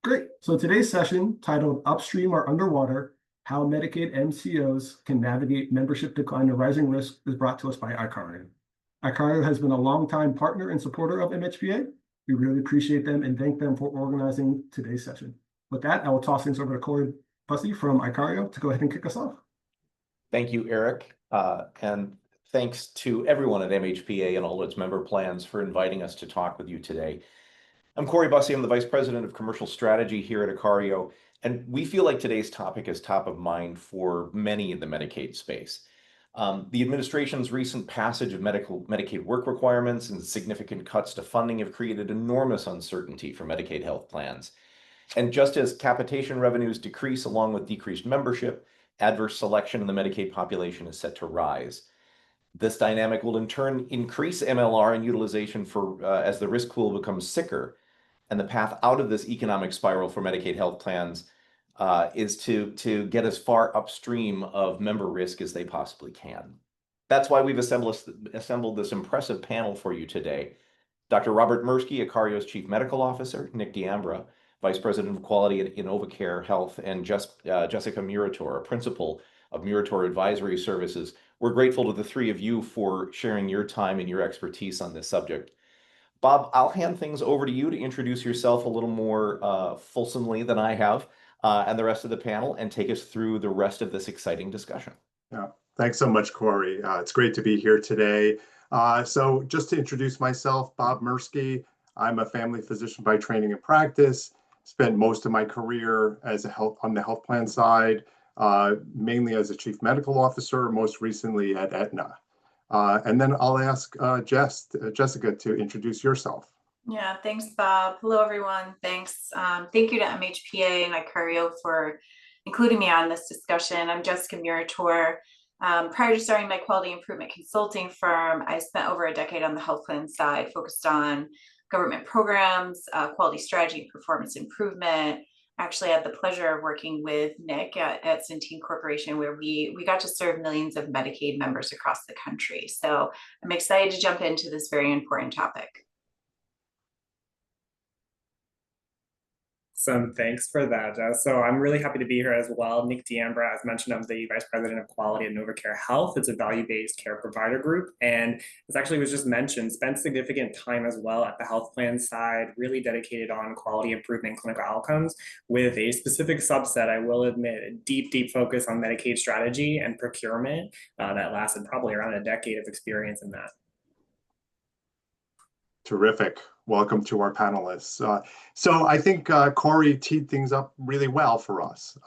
Great. So today's session, titled Upstream or Underwater, How Medicaid MCOs Can Navigate Membership Decline and Rising Risk, is brought to us by Icario. Icario has been a longtime partner and supporter of MHPA. We really appreciate them and thank them for organizing today's session. With that, I will toss things over to Corey Bussey from Icario to go ahead and kick us off. Thank you, Eric. And thanks to everyone at MHPA and all its member plans for inviting us to talk with you today. I'm Corey Bussey. I'm the Vice President of Commercial Strategy here at Icario, and we feel like today's topic is top of mind for many in the Medicaid space. The administration's recent passage of Medicaid work requirements and significant cuts to funding have created enormous uncertainty for Medicaid health plans. And just as capitation revenues decrease along with decreased membership, adverse selection in the Medicaid population is set to rise. This dynamic will in turn increase MLR and utilization as the risk pool becomes sicker. And the path out of this economic spiral for Medicaid health plans is to get as far upstream of member risk as they possibly can. That's why we've assembled this impressive panel for you today. Dr. Robert Mirsky, Icario's Chief Medical Officer, Nick D'Ambra, Vice President of Quality at InnovaCare Health, and Jessica Muratore, Principal of Muratore Advisory Services. We're grateful to the three of you for sharing your time and your expertise on this subject. Bob, I'll hand things over to you to introduce yourself a little more fulsomely than I have, and the rest of the panel, and take us through the rest of this exciting discussion. Yeah, thanks so much, Corey. It's great to be here today. So just to introduce myself, Bob Mirsky. I'm a family physician by training and practice. Spent most of my career on the health plan side, mainly as a chief medical officer, most recently at Aetna. And then I'll ask Jessica to introduce yourself. Yeah, thanks, Bob. Hello, everyone. Thanks. Thank you to MHPA and Icario for including me on this discussion. I'm Jessica Muratore. Prior to starting my quality improvement consulting firm, I spent over a decade on the health plan side, focused on government programs, quality strategy, performance improvement. Actually had the pleasure of working with Nick at Centene Corporation, where we got to serve millions of Medicaid members across the country. So I'm excited to jump into this very important topic. Awesome, thanks for that, Jess. So I'm really happy to be here as well. Nick D'Ambra, as mentioned, I'm the Vice President of Quality at InnovaCare Health. It's a value-based care provider group. And as actually was just mentioned, spent significant time as well at the health plan side, really dedicated on quality improvement and clinical outcomes with a specific subset, I will admit, a deep focus on Medicaid strategy and procurement that lasted probably around a decade of experience in that. Terrific. Welcome to our panelists. So I think Corey teed things up really well for us.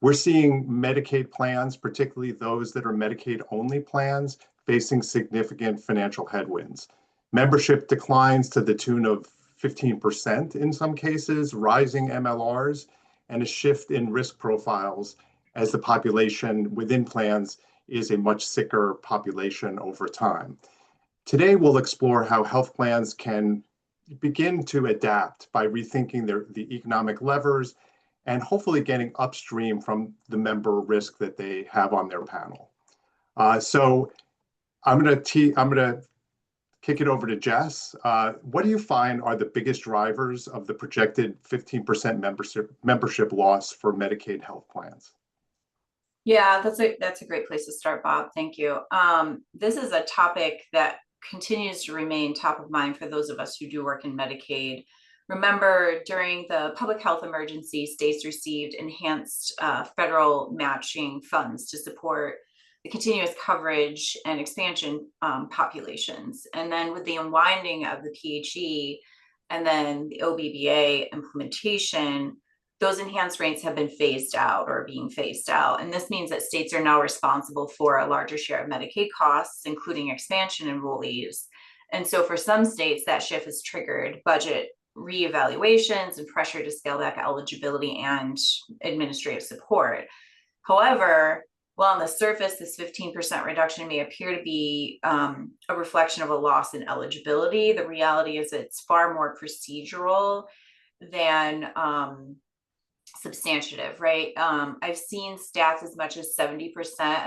We're seeing Medicaid plans, particularly those that are Medicaid-only plans, facing significant financial headwinds. Membership declines to the tune of 15% in some cases, rising MLRs, and a shift in risk profiles as the population within plans is a much sicker population over time. Today, we'll explore how health plans can begin to adapt by rethinking the economic levers and hopefully getting upstream from the member risk that they have on their panel. So I'm going to kick it over to Jess. What do you find are the biggest drivers of the projected 15% membership loss for Medicaid health plans? Yeah, that's a great place to start, Bob. Thank you. This is a topic that continues to remain top of mind for those of us who do work in Medicaid. Remember, during the public health emergency, states received enhanced federal matching funds to support the continuous coverage and expansion populations. And then with the unwinding of the PHE and then the OBBA implementation, those enhanced rates have been phased out or being phased out. And this means that states are now responsible for a larger share of Medicaid costs, including expansion enrollees. And so for some states, that shift has triggered budget reevaluations and pressure to scale back eligibility and administrative support. However, while on the surface, this 15% reduction may appear to be a reflection of a loss in eligibility, the reality is it's far more procedural than substantive, right? I've seen stats as much as 70%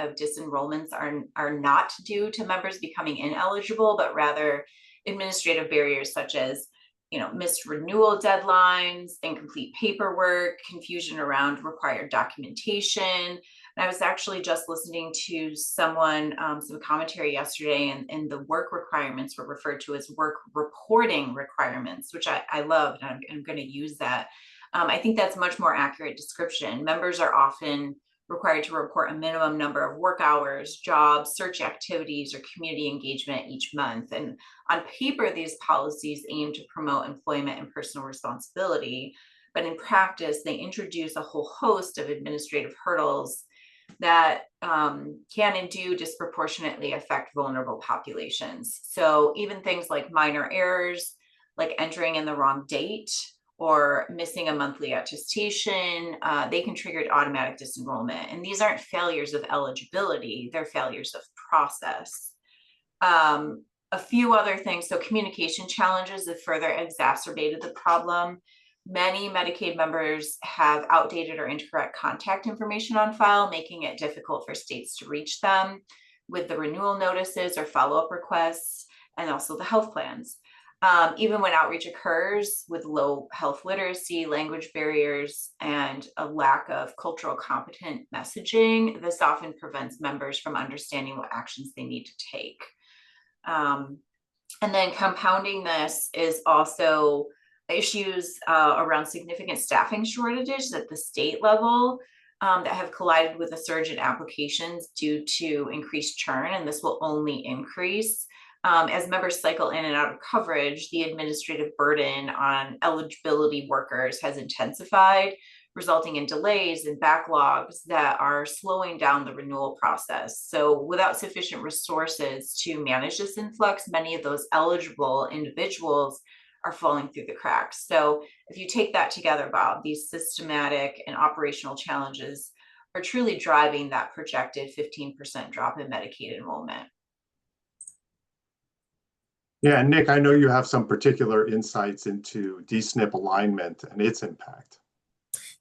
of disenrollments are not due to members becoming ineligible, but rather administrative barriers such as missed renewal deadlines, incomplete paperwork, confusion around required documentation. And I was actually just listening to someone, some commentary yesterday, and the work requirements were referred to as work reporting requirements, which I love, and I'm going to use that. I think that's a much more accurate description. Members are often required to report a minimum number of work hours, jobs, search activities, or community engagement each month. And on paper, these policies aim to promote employment and personal responsibility, but in practice, they introduce a whole host of administrative hurdles that can and do disproportionately affect vulnerable populations. So even things like minor errors, like entering in the wrong date, or missing a monthly attestation, they can trigger automatic disenrollment. And these aren't failures of eligibility, they're failures of process. A few other things, so communication challenges have further exacerbated the problem. Many Medicaid members have outdated or incorrect contact information on file, making it difficult for states to reach them with the renewal notices or follow-up requests, and also the health plans. Even when outreach occurs with low health literacy, language barriers, and a lack of cultural competent messaging, this often prevents members from understanding what actions they need to take. And then compounding this is also issues around significant staffing shortages at the state level that have collided with a surge in applications due to increased churn, and this will only increase. As members cycle in and out of coverage, the administrative burden on eligibility workers has intensified, resulting in delays and backlogs that are slowing down the renewal process. So without sufficient resources to manage this influx, many of those eligible individuals are falling through the cracks. So if you take that together, Bob, these systematic and operational challenges are truly driving that projected 15% drop in Medicaid enrollment. Yeah, Nick, I know you have some particular insights into DSNP alignment and its impact.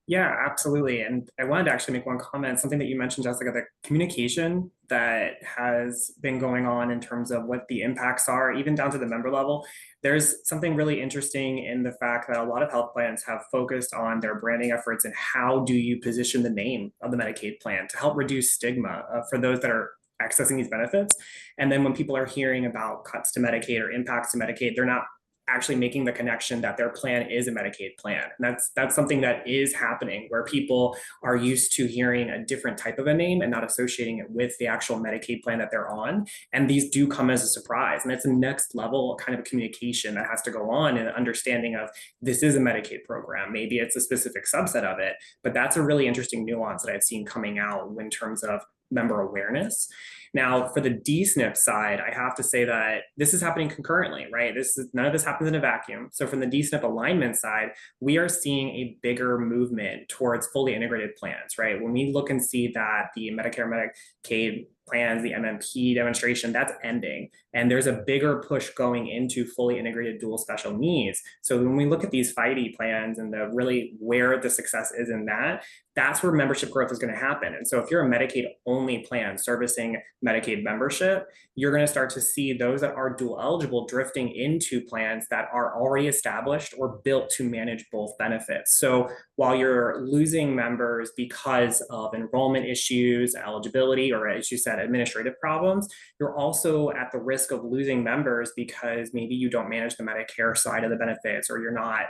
Yeah, absolutely. And I wanted to actually make one comment, something that you mentioned, Jessica, the communication that has been going on in terms of what the impacts are, even down to the member level. There's something really interesting in the fact that a lot of health plans have focused on their branding efforts and how do you position the name of the Medicaid plan to help reduce stigma for those that are accessing these benefits. And then when people are hearing about cuts to Medicaid or impacts to Medicaid, they're not actually making the connection that their plan is a Medicaid plan. And that's something that is happening, where people are used to hearing a different type of a name and not associating it with the actual Medicaid plan that they're on. And these do come as a surprise. And it's a next level kind of communication that has to go on, and understanding of this is a Medicaid program. Maybe it's a specific subset of it, but that's a really interesting nuance that I've seen coming out in terms of member awareness. Now, for the DSNP side, I have to say that this is happening concurrently, right? None of this happens in a vacuum. So from the DSNP alignment side, we are seeing a bigger movement towards fully integrated plans, right? When we look and see that the Medicare, Medicaid plans, the MMP demonstration, that's ending. And there's a bigger push going into fully integrated dual special needs. So when we look at these FIDE plans and the really where the success is in that, that's where membership growth is going to happen. And so if you're a Medicaid only plan servicing Medicaid membership, you're going to start to see those that are dual eligible drifting into plans that are already established or built to manage both benefits. So while you're losing members because of enrollment issues, eligibility, or as you said, administrative problems, you're also at the risk of losing members because maybe you don't manage the Medicare side of the benefits, or you're not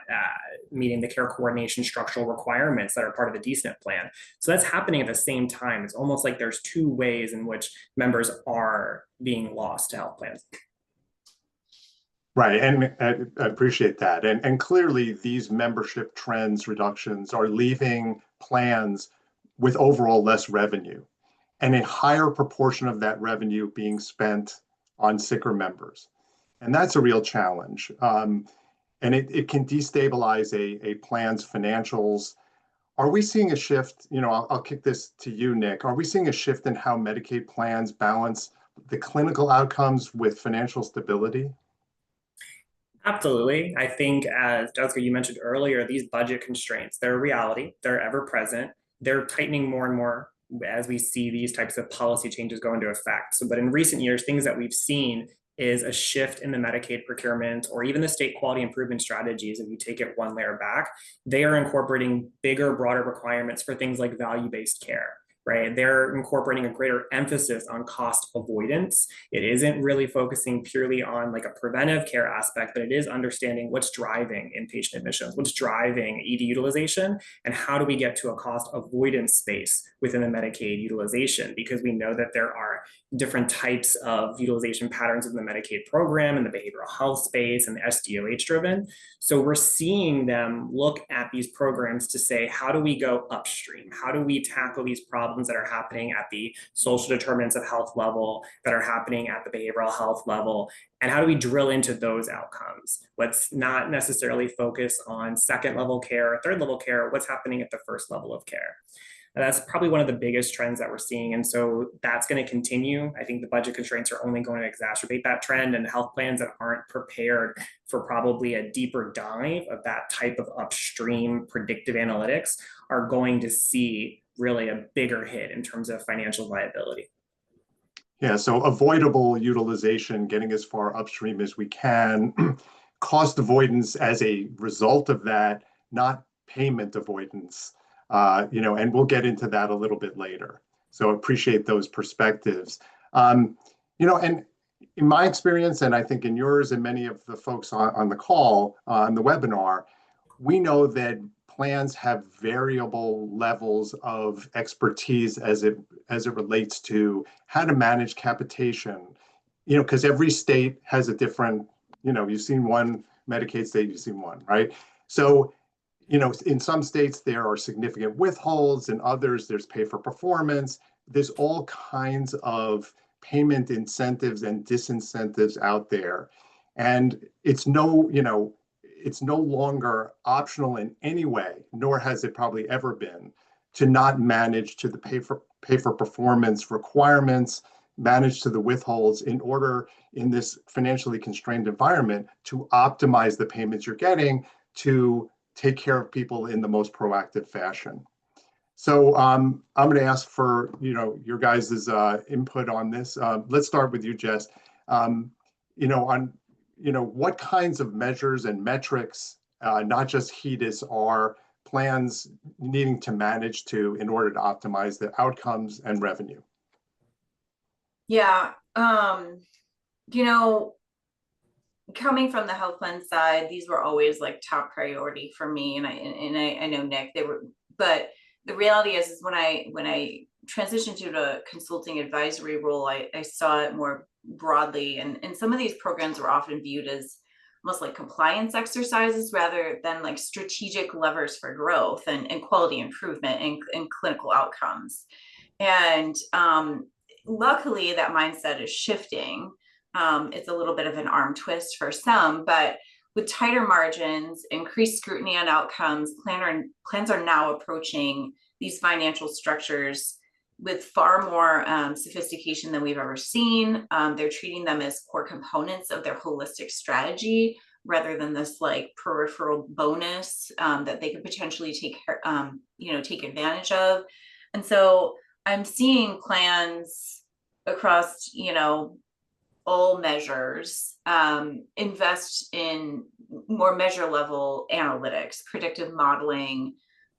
meeting the care coordination structural requirements that are part of the DSNP plan. So that's happening at the same time. It's almost like there's two ways in which members are being lost to health plans. Right, and I appreciate that. And clearly these membership trends reductions are leaving plans with overall less revenue, and a higher proportion of that revenue being spent on sicker members. And that's a real challenge. And it can destabilize a plan's financials. Are we seeing a shift? I'll kick this to you, Nick. Are we seeing a shift in how Medicaid plans balance the clinical outcomes with financial stability? Absolutely. I think, as Jessica, you mentioned earlier, these budget constraints, they're a reality, they're ever present. They're tightening more and more as we see these types of policy changes go into effect. But in recent years, things that we've seen is a shift in the Medicaid procurement or even the state quality improvement strategies. If you take it one layer back, they are incorporating bigger, broader requirements for things like value-based care. Right? They're incorporating a greater emphasis on cost avoidance. It isn't really focusing purely on like a preventive care aspect, but it is understanding what's driving inpatient admissions, what's driving ED utilization, and how do we get to a cost avoidance space within the Medicaid utilization? Because we know that there are different types of utilization patterns in the Medicaid program and the behavioral health space and the SDOH driven. So we're seeing them look at these programs to say, how do we go upstream? How do we tackle these problems that are happening at the social determinants of health level, that are happening at the behavioral health level? And how do we drill into those outcomes? Let's not necessarily focus on second level care or third level care, what's happening at the first level of care. And that's probably one of the biggest trends that we're seeing. And so that's going to continue. I think the budget constraints are only going to exacerbate that trend, and health plans that aren't prepared for probably a deeper dive of that type of upstream predictive analytics are going to see really a bigger hit in terms of financial viability. Yeah, so avoidable utilization, getting as far upstream as we can, cost avoidance as a result of that, not payment avoidance. And we'll get into that a little bit later. So appreciate those perspectives. And in my experience, and I think in yours and many of the folks on the call, on the webinar, we know that plans have variable levels of expertise as it relates to how to manage capitation, because every state has a different, you've seen one Medicaid state, you've seen one, right? So, in some states, there are significant withholds, in others, there's pay for performance. There's all kinds of payment incentives and disincentives out there. And it's no longer optional in any way, nor has it probably ever been, to not manage to the pay for performance requirements, manage to the withholds in order in this financially constrained environment to optimize the payments you're getting to take care of people in the most proactive fashion. So I'm going to ask for your guys' input on this. Let's start with you, Jess. What kinds of measures and metrics, not just HEDIS, are plans needing to manage to in order to optimize the outcomes and revenue? Yeah, coming from the health plan side, these were always like top priority for me, and I know Nick, they were, but the reality is when I transitioned to the consulting advisory role, I saw it more broadly, and some of these programs were often viewed as almost like compliance exercises rather than like strategic levers for growth and quality improvement and clinical outcomes. And luckily that mindset is shifting. It's a little bit of an arm twist for some, but with tighter margins, increased scrutiny on outcomes, plans are now approaching these financial structures with far more sophistication than we've ever seen. They're treating them as core components of their holistic strategy rather than this like peripheral bonus that they could potentially take advantage of. And so I'm seeing plans across, all measures invest in more measure level analytics, predictive modeling,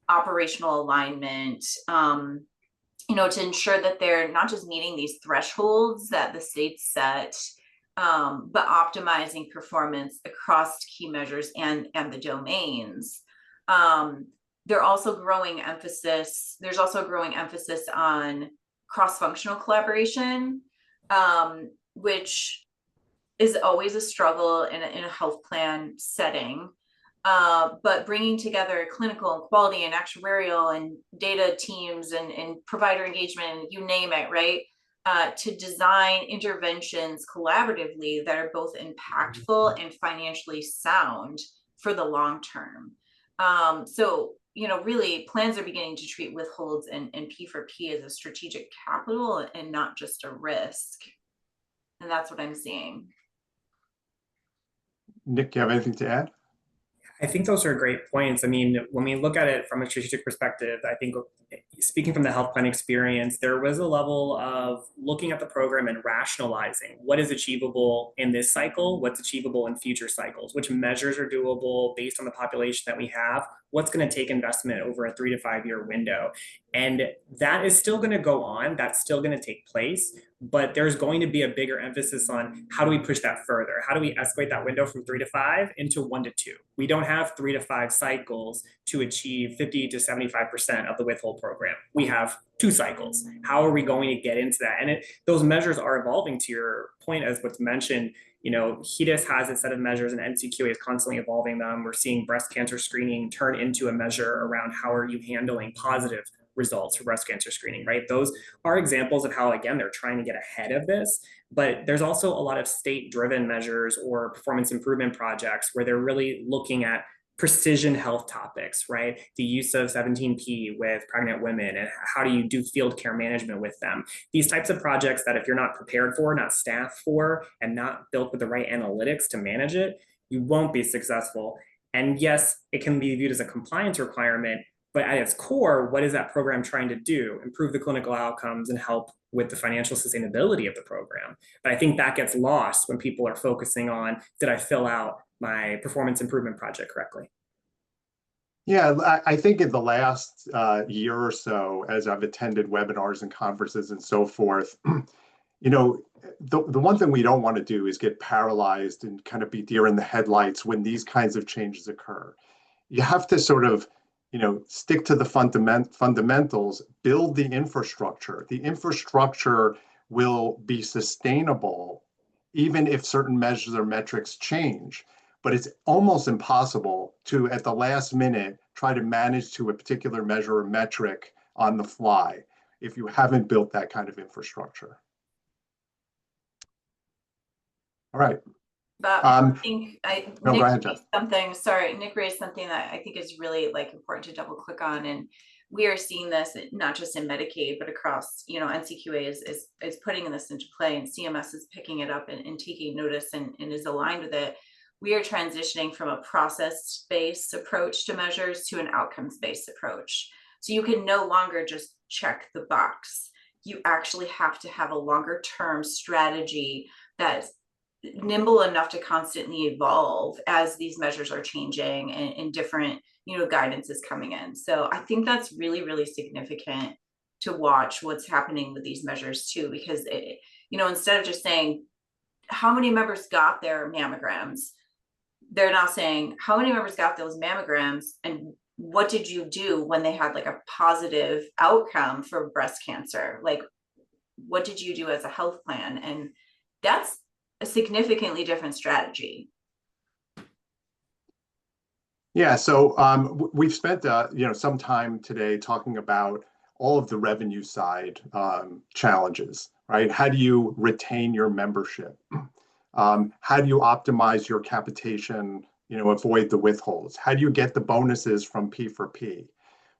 operational alignment, to ensure that they're not just meeting these thresholds that the states set, but optimizing performance across key measures and the domains. There's also a growing emphasis on cross-functional collaboration, which is always a struggle in a health plan setting. But bringing together clinical and quality and actuarial and data teams and provider engagement, you name it, right? To design interventions collaboratively that are both impactful and financially sound for the long term. So, really plans are beginning to treat withholds and P4P as a strategic capital and not just a risk. And that's what I'm seeing. Nick, do you have anything to add? I think those are great points. I mean, when we look at it from a strategic perspective, I think speaking from the health plan experience, there was a level of looking at the program and rationalizing what is achievable in this cycle, what's achievable in future cycles, which measures are doable based on the population that we have, what's going to take investment over a 3 to 5 year window. And that is still going to go on. That's still going to take place. But there's going to be a bigger emphasis on how do we push that further? How do we escalate that window from 3 to 5 into 1 to 2? We don't have 3 to 5 cycles to achieve 50 to 75% of the withhold program. We have 2 cycles. How are we going to get into that? And those measures are evolving, to your point, as what's mentioned. You know, HEDIS has a set of measures and MCQA is constantly evolving them. We're seeing breast cancer screening turn into a measure around how are you handling positive results for breast cancer screening, right? Those are examples of how, again, they're trying to get ahead of this. But there's also a lot of state-driven measures or performance improvement projects where they're really looking at precision health topics, right? The use of 17P with pregnant women and how do you do field care management with them? These types of projects that if you're not prepared for, not staffed for, and not built with the right analytics to manage it, you won't be successful. And yes, it can be viewed as a compliance requirement, but at its core, what is that program trying to do? Improve the clinical outcomes and help with the financial sustainability of the program. But I think that gets lost when people are focusing on, did I fill out my performance improvement project correctly? Yeah, I think in the last year or so, as I've attended webinars and conferences and so forth, you know, the one thing we don't want to do is get paralyzed and kind of be deer in the headlights when these kinds of changes occur. You have to sort of, you know, stick to the fundamentals, build the infrastructure. The infrastructure will be sustainable even if certain measures or metrics change. But it's almost impossible to, at the last minute, try to manage to a particular measure or metric on the fly if you haven't built that kind of infrastructure. All right. But I think no, Nick go ahead, Jeff. Nick raised something that I think is really like important to double click on, and we are seeing this not just in Medicaid but across, you know, NCQA is putting this into play, and CMS is picking it up and taking notice and is aligned with it. We are transitioning from a process-based approach to measures to an outcomes-based approach. So you can no longer just check the box. You actually have to have a longer-term strategy that's nimble enough to constantly evolve as these measures are changing and different, you know, guidance is coming in. So I think that's really, really significant to watch what's happening with these measures too, because it, you know, instead of just saying how many members got their mammograms, they're now saying how many members got those mammograms and what did you do when they had like a positive outcome for breast cancer? Like, what did you do as a health plan? And that's a significantly different strategy. Yeah, so we've spent you know, some time today talking about all of the revenue side challenges, right? How do you retain your membership? How do you optimize your capitation, you know, avoid the withholds? How do you get the bonuses from P4P?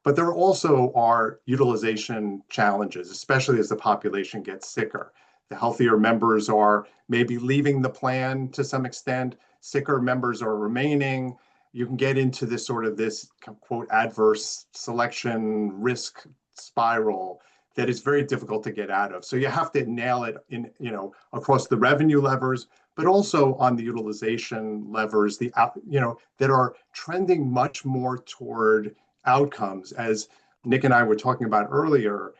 But there also are utilization challenges, especially as the population gets sicker. The healthier members are maybe leaving the plan to some extent, sicker members are remaining. You can get into this sort of this quote adverse selection risk spiral that is very difficult to get out of. So you have to nail it in, you know, across the revenue levers, but also on the utilization levers, the you know, that are trending much more toward outcomes, as Nick and I were talking about earlier.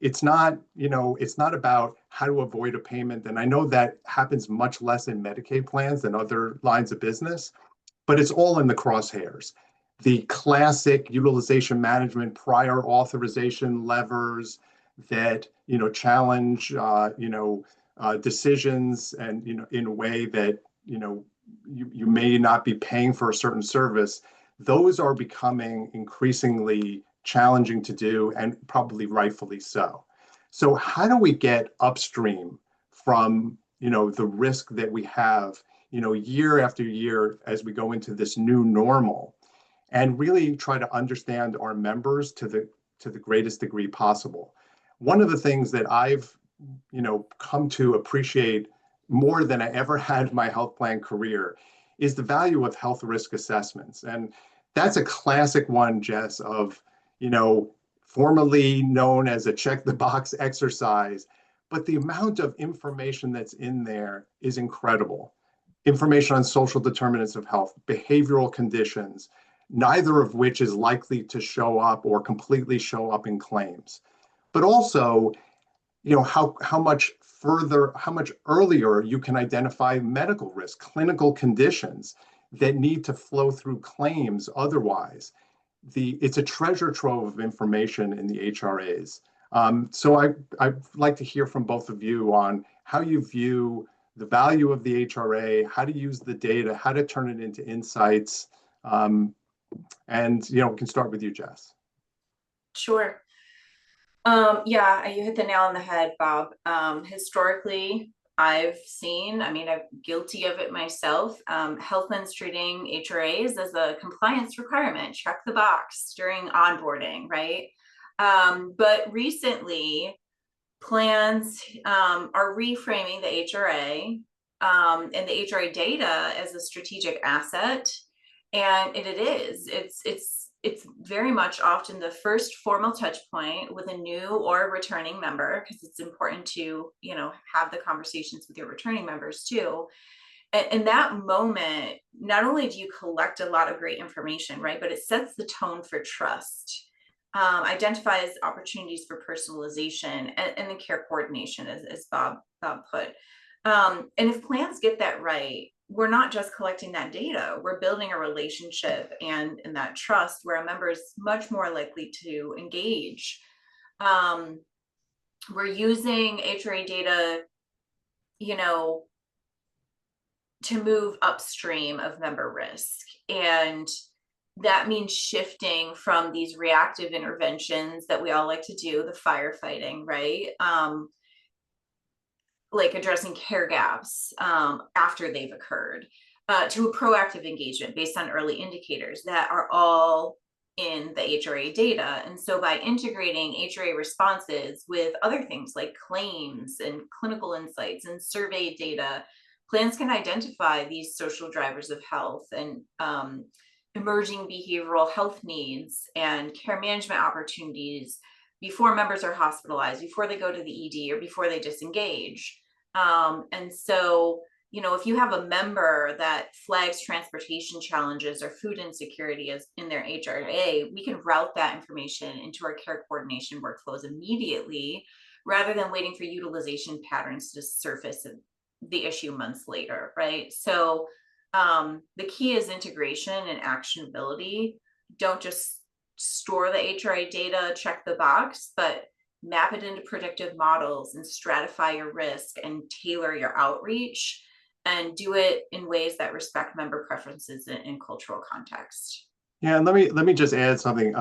It's not, you know, it's not about how to avoid a payment. And I know that happens much less in Medicaid plans than other lines of business, but it's all in the crosshairs. The classic utilization management, prior authorization levers that, you know, challenge, you know, decisions and, you know, in a way that, you know, you may not be paying for a certain service. Those are becoming increasingly challenging to do, and probably rightfully so. So how do we get upstream from, you know, the risk that we have, you know, year after year as we go into this new normal, and really try to understand our members to the greatest degree possible? One of the things that I've, you know, come to appreciate more than I ever had in my health plan career is the value of health risk assessments. And that's a classic one, Jess, of, formerly known as a check the box exercise, but the amount of information that's in there is incredible. Information on social determinants of health, behavioral conditions, neither of which is likely to show up or completely show up in claims. But also, how much earlier you can identify medical risk, clinical conditions that need to flow through claims otherwise. It's a treasure trove of information in the HRAs. So I'd like to hear from both of you on how you view the value of the HRA, how to use the data, how to turn it into insights. And we can start with you, Jess. Sure. Yeah, you hit the nail on the head, Bob. Historically, I'm guilty of it myself. Health plans treating HRAs as a compliance requirement, check the box during onboarding, right? But recently, plans are reframing the HRA and the HRA data as a strategic asset. And it's very much often the first formal touch point with a new or returning member, because it's important to, have the conversations with your returning members too. And that moment, not only do you collect a lot of great information, right, but it sets the tone for trust, identifies opportunities for personalization and the care coordination, as Bob put. And if plans get that right, we're not just collecting that data, we're building a relationship and that trust where a member is much more likely to engage. We're using HRA data, to move upstream of member risk. And that means shifting from these reactive interventions that we all like to do, the firefighting, right? Like addressing care gaps after they've occurred, to a proactive engagement based on early indicators that are all in the HRA data. And so by integrating HRA responses with other things like claims and clinical insights and survey data, plans can identify these social drivers of health and emerging behavioral health needs and care management opportunities before members are hospitalized, before they go to the ED, or before they disengage. And so, if you have a member that flags transportation challenges or food insecurity as in their HRA, we can route that information into our care coordination workflows immediately, rather than waiting for utilization patterns to surface the issue months later, right? So the key is integration and actionability. Don't just store the HRA data, check the box, but map it into predictive models and stratify your risk and tailor your outreach, and do it in ways that respect member preferences and cultural context. Yeah, and let me just add something.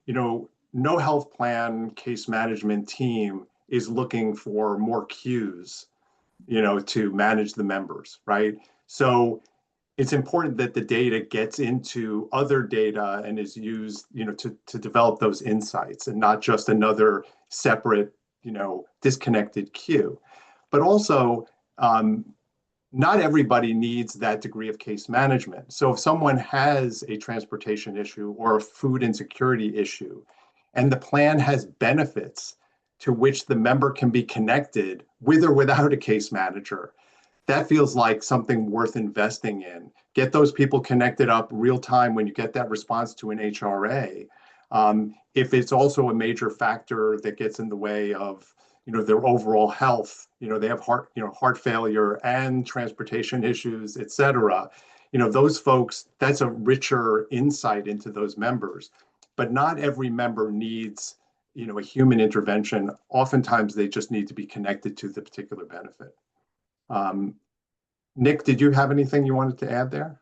No health plan case management team is looking for more cues, to manage the members, right? So it's important that the data gets into other data and is used, to develop those insights, and not just another separate, disconnected cue. But also, not everybody needs that degree of case management. So if someone has a transportation issue or a food insecurity issue, and the plan has benefits to which the member can be connected with or without a case manager, that feels like something worth investing in. Get those people connected up real time when you get that response to an HRA. If it's also a major factor that gets in the way of, their overall health, they have heart failure and transportation issues, et cetera. Those folks, that's a richer insight into those members. But not every member needs, a human intervention. Oftentimes they just need to be connected to the particular benefit. Nick, did you have anything you wanted to add there?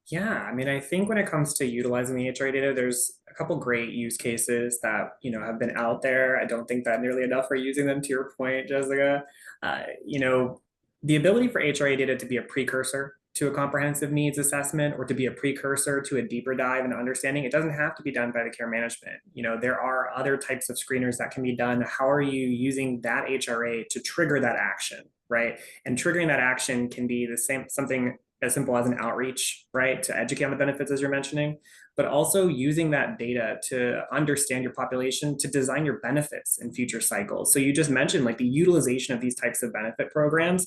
Yeah, I think when it comes to utilizing the HRA data, there's a couple great use cases that, have been out there. I don't think that nearly enough are using them, to your point, Jessica. The ability for HRA data to be a precursor to a comprehensive needs assessment, or to be a precursor to a deeper dive into understanding, it doesn't have to be done by the care management. There are other types of screeners that can be done. How are you using that HRA to trigger that action, right? And triggering that action can be something as simple as an outreach, right, to educate on the benefits as you're mentioning, but also using that data to understand your population, to design your benefits in future cycles. So you just mentioned like the utilization of these types of benefit programs.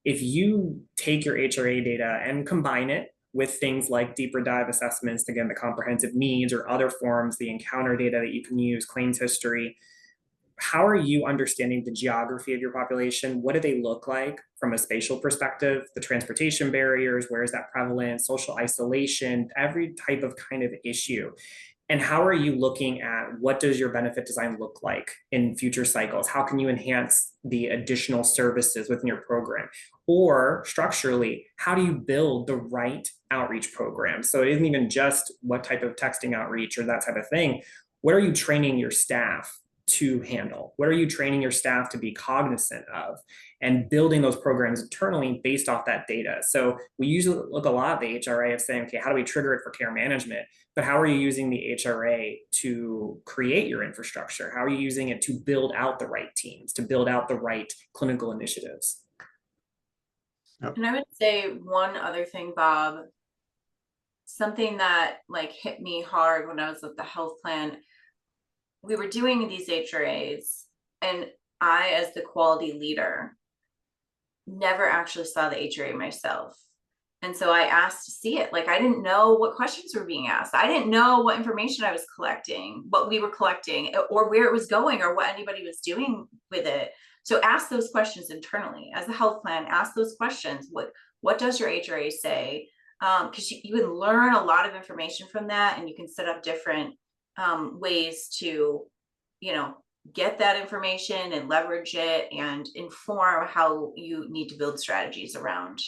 If you take your HRA data and combine it with things like deeper dive assessments, again, the comprehensive needs or other forms, the encounter data that you can use, claims history, how are you understanding the geography of your population? What do they look like from a spatial perspective? The transportation barriers, where is that prevalent? Social isolation, every type of kind of issue. And how are you looking at what does your benefit design look like in future cycles? How can you enhance the additional services within your program? Or structurally, how do you build the right outreach program? So it isn't even just what type of texting outreach or that type of thing. What are you training your staff to handle? What are you training your staff to be cognizant of, and building those programs internally based off that data? So we usually look a lot at the HRA of saying, okay, how do we trigger it for care management? But how are you using the HRA to create your infrastructure? How are you using it to build out the right teams, to build out the right clinical initiatives? And I would say one other thing, Bob, something that like hit me hard when I was at the health plan. We were doing these HRAs, and I, as the quality leader, never actually saw the HRA myself. And so I asked to see it. Like, I didn't know what questions were being asked. I didn't know what information I was collecting, what we were collecting, or where it was going, or what anybody was doing with it. So ask those questions internally as a health plan. Ask those questions. What does your HRA say? Because you can learn a lot of information from that, and you can set up different ways to, get that information and leverage it and inform how you need to build strategies around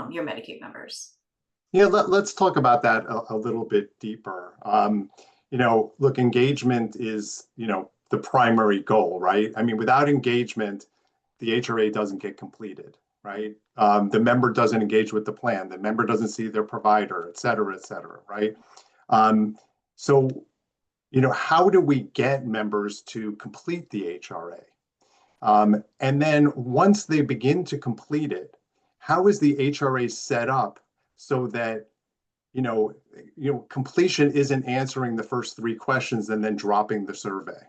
your Medicaid members. Yeah, let's talk about that a little bit deeper. Look, engagement is, the primary goal, right? I mean, without engagement, the HRA doesn't get completed, right? The member doesn't engage with the plan, the member doesn't see their provider, et cetera, right? So, how do we get members to complete the HRA? And then once they begin to complete it, how is the HRA set up so that, completion isn't answering the first 3 questions and then dropping the survey?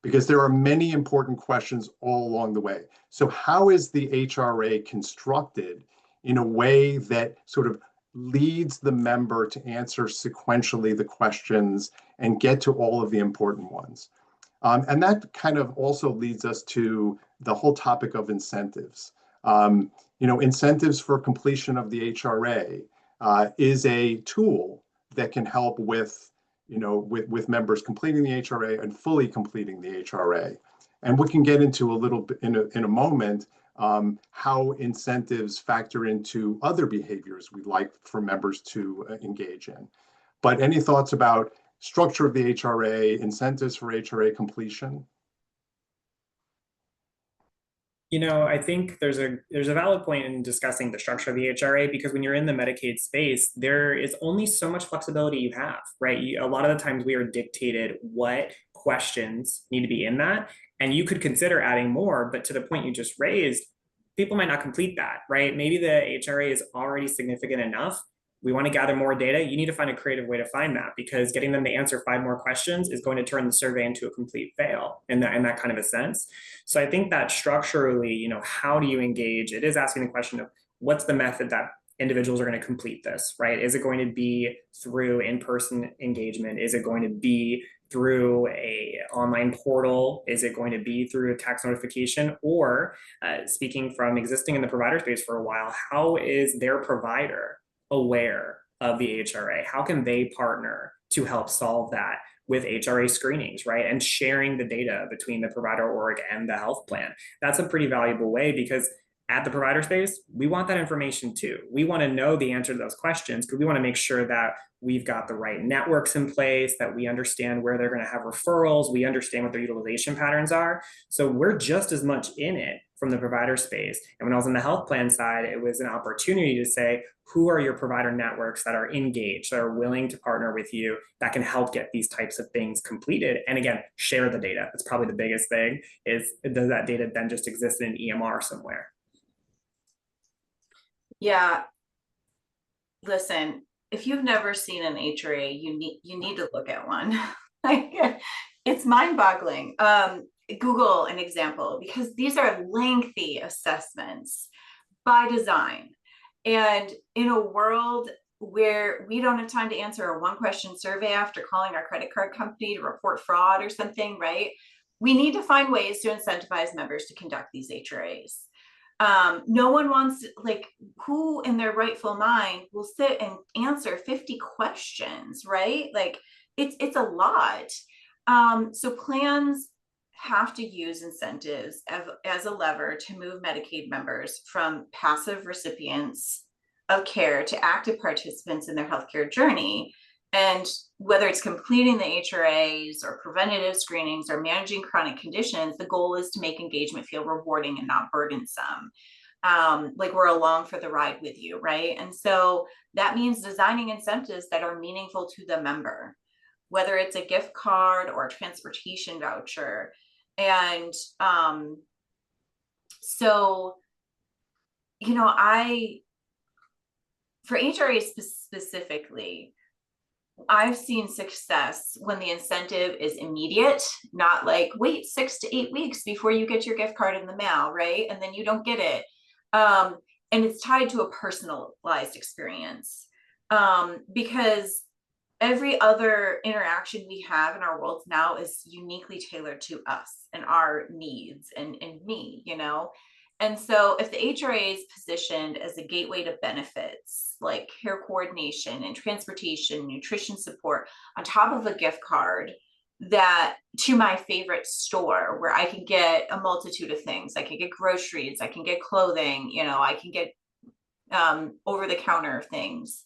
Because there are many important questions all along the way. So how is the HRA constructed in a way that sort of leads the member to answer sequentially the questions and get to all of the important ones? And that kind of also leads us to the whole topic of incentives. Incentives for completion of the HRA is a tool that can help with members completing the HRA and fully completing the HRA. And we can get into a little bit in a moment how incentives factor into other behaviors we'd like for members to engage in. But any thoughts about structure of the HRA, incentives for HRA completion? I think there's a valid point in discussing the structure of the HRA, because when you're in the Medicaid space, there is only so much flexibility you have, right? A lot of the times we are dictated what questions need to be in that, and you could consider adding more, but to the point you just raised, people might not complete that, right? Maybe the HRA is already significant enough. We want to gather more data. You need to find a creative way to find that, because getting them to answer 5 more questions is going to turn the survey into a complete fail in that kind of a sense. So I think that structurally, how do you engage? It is asking the question of what's the method that individuals are going to complete this, right? Is it going to be through in-person engagement? Is it going to be through a online portal? Is it going to be through a text notification? Or speaking from existing in the provider space for a while, how is their provider aware of the HRA? How can they partner to help solve that with HRA screenings, right? And sharing the data between the provider org and the health plan. That's a pretty valuable way, because at the provider space, we want that information too. We want to know the answer to those questions, because we want to make sure that we've got the right networks in place, that we understand where they're going to have referrals, we understand what their utilization patterns are. So we're just as much in it from the provider space. And when I was on the health plan side, it was an opportunity to say, who are your provider networks that are engaged, that are willing to partner with you, that can help get these types of things completed? And again, share the data. That's probably the biggest thing, is does that data then just exist in an EMR somewhere? Yeah, listen, if you've never seen an HRA, you need to look at one. Like, it's mind-boggling. Google an example, because these are lengthy assessments by design. And in a world where we don't have time to answer a one-question survey after calling our credit card company to report fraud or something, right? We need to find ways to incentivize members to conduct these HRAs. No one wants to, like, who in their rightful mind will sit and answer 50 questions, right? Like, it's a lot. So plans have to use incentives as a lever to move Medicaid members from passive recipients of care to active participants in their healthcare journey. And whether it's completing the HRAs or preventative screenings or managing chronic conditions, the goal is to make engagement feel rewarding and not burdensome. Like we're along for the ride with you, right? And so that means designing incentives that are meaningful to the member, whether it's a gift card or a transportation voucher. And so, you know, for HRAs specifically, I've seen success when the incentive is immediate, not like wait 6 to 8 weeks before you get your gift card in the mail, right? And then you don't get it. And it's tied to a personalized experience, because every other interaction we have in our world now is uniquely tailored to us and our needs and me, you know? And so if the HRA is positioned as a gateway to benefits like care coordination and transportation, nutrition support on top of a gift card, that to my favorite store where I can get a multitude of things, I can get groceries, I can get clothing, you know, I can get over the counter things,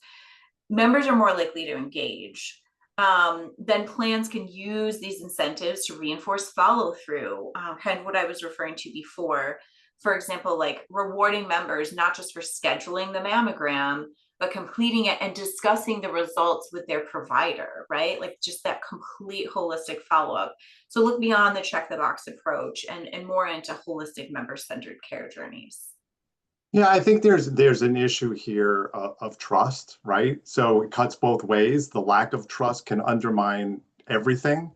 members are more likely to engage. Then plans can use these incentives to reinforce follow through, kind of what I was referring to before. For example, like rewarding members, not just for scheduling the mammogram, but completing it and discussing the results with their provider, right? Like just that complete holistic follow-up. So look beyond the check the box approach and more into holistic member-centered care journeys. Yeah, I think there's an issue here of trust, right? So it cuts both ways. The lack of trust can undermine everything,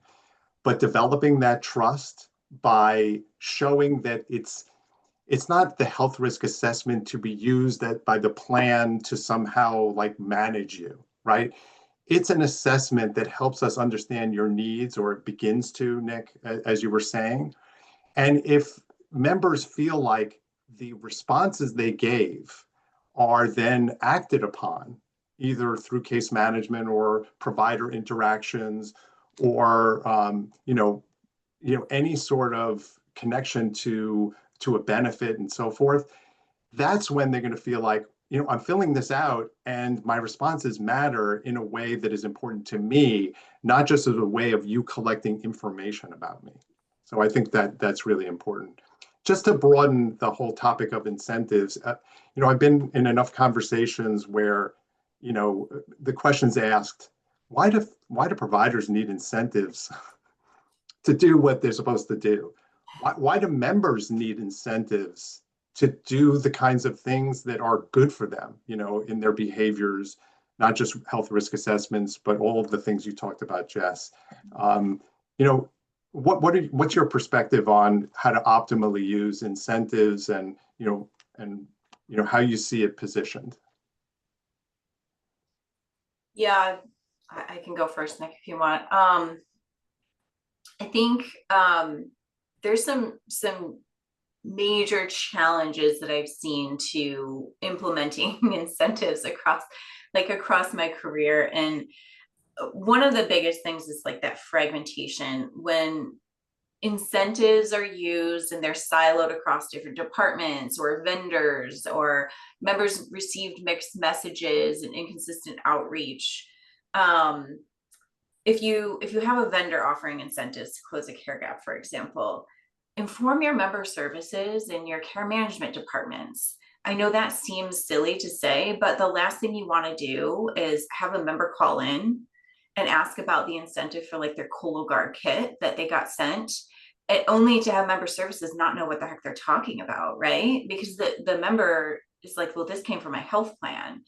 but developing that trust by showing that it's not the health risk assessment to be used by the plan to somehow like manage you, right? It's an assessment that helps us understand your needs, or it begins to, Nick, as you were saying. And if members feel like the responses they gave are then acted upon, either through case management or provider interactions, or any sort of connection to a benefit and so forth, that's when they're going to feel like, I'm filling this out and my responses matter in a way that is important to me, not just as a way of you collecting information about me. So I think that that's really important. Just to broaden the whole topic of incentives, I've been in enough conversations where, the question's asked, why do providers need incentives to do what they're supposed to do? Why do members need incentives to do the kinds of things that are good for them, in their behaviors, not just health risk assessments, but all of the things you talked about, Jess? What's your perspective on how to optimally use incentives and how you see it positioned? Yeah, I can go first, Nick, if you want. I think there's some major challenges that I've seen to implementing incentives across my career. And one of the biggest things is like that fragmentation. When incentives are used and they're siloed across different departments or vendors, or members received mixed messages and inconsistent outreach. If you have a vendor offering incentives to close a care gap, for example, inform your member services and your care management departments. I know that seems silly to say, but the last thing you want to do is have a member call in and ask about the incentive for like their Cologuard kit that they got sent, and only to have member services not know what the heck they're talking about, right? Because the member is like, well, this came from my health plan.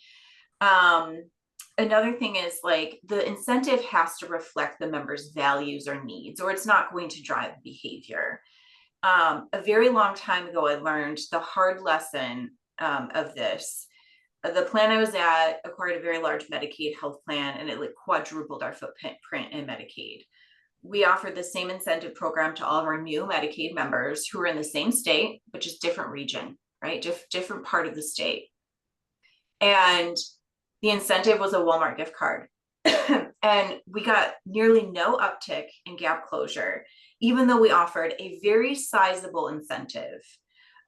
Another thing is like the incentive has to reflect the member's values or needs, or it's not going to drive behavior. A very long time ago, I learned the hard lesson of this. The plan I was at acquired a very large Medicaid health plan, and it like quadrupled our footprint in Medicaid. We offered the same incentive program to all of our new Medicaid members who were in the same state, but just different region, right? Different part of the state. And the incentive was a Walmart gift card. And we got nearly no uptick in gap closure, even though we offered a very sizable incentive.